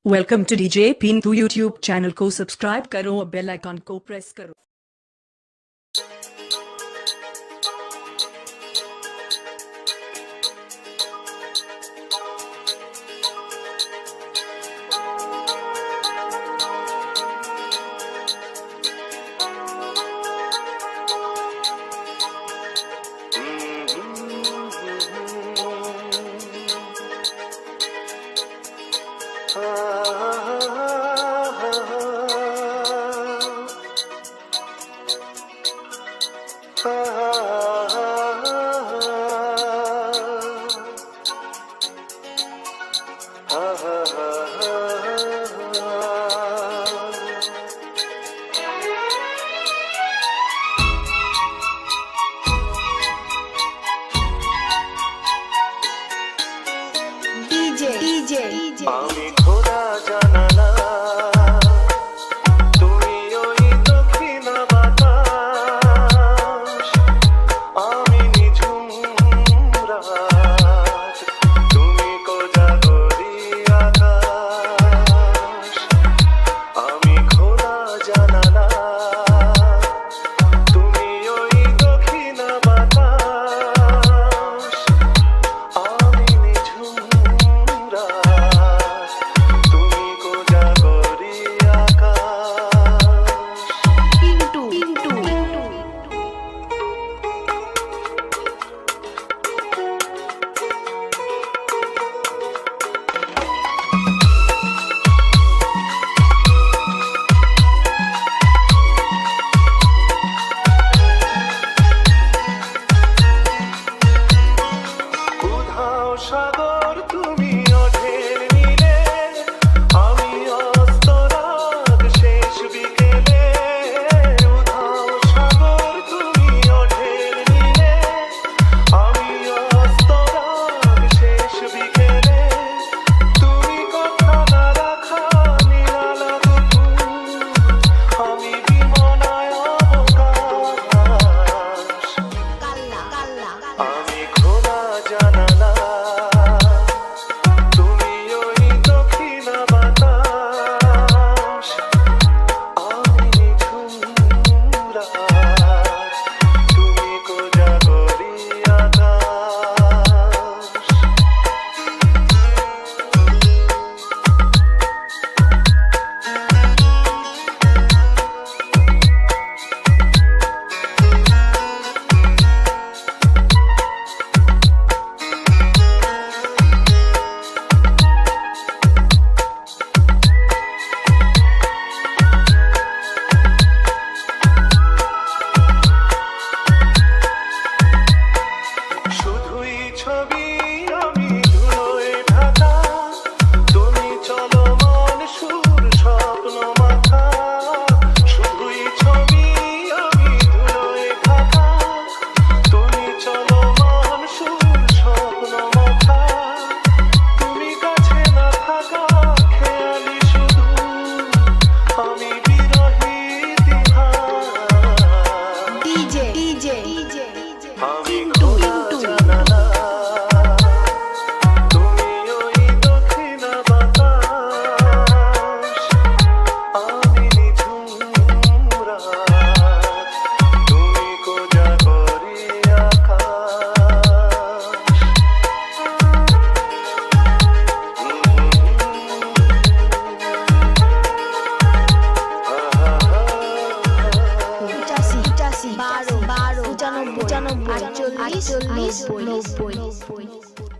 Welcome two DJ Pintu YouTube channel को subscribe करो और बेल आइकन को प्रेस करो। আমি খোদা জানালা তুমি ওই দক্ষিণা বাতাস আমি নিঝুম রাত তুমি কোজাগরি আকাশ আমি খোদা জানালা তুমি ওই দক্ষিণা বাতাস আমি নিঝুম সাগর তুমি ওঠের নীলে আমি অস্তরাগ শেষ বিকেলে উধাও সাগর তুমি ওঠের নীলে আমি অস্তরাগ শেষ বিকেলে তুমি কথা না রাখা নিরালা দুপুর আমি বিমনায় অবকাশ আমি খোলা জানালা তুমি ওই দক্ষিণা বাতাস আমি নিঝুম রাত তুমি কোজাগরি আকাশ ছবি আমি ধুলোয় ঢাকা তুমি চলো মন সুর স্বপ্ন মাথা শুধুই ছবি আমি ধুলোয় ঢাকা তুমি চলো মন সুর স্বপ্ন মাথা তুমি কাছে না থাকা খেয়ালি শুধু আমি বিরহী দিহা আমি খোলা জানালা তুমি ওই দক্ষিণা বাতাস আমি নিঝুম রাত তুমি কোজাগরি আকাশ 12 95 48 90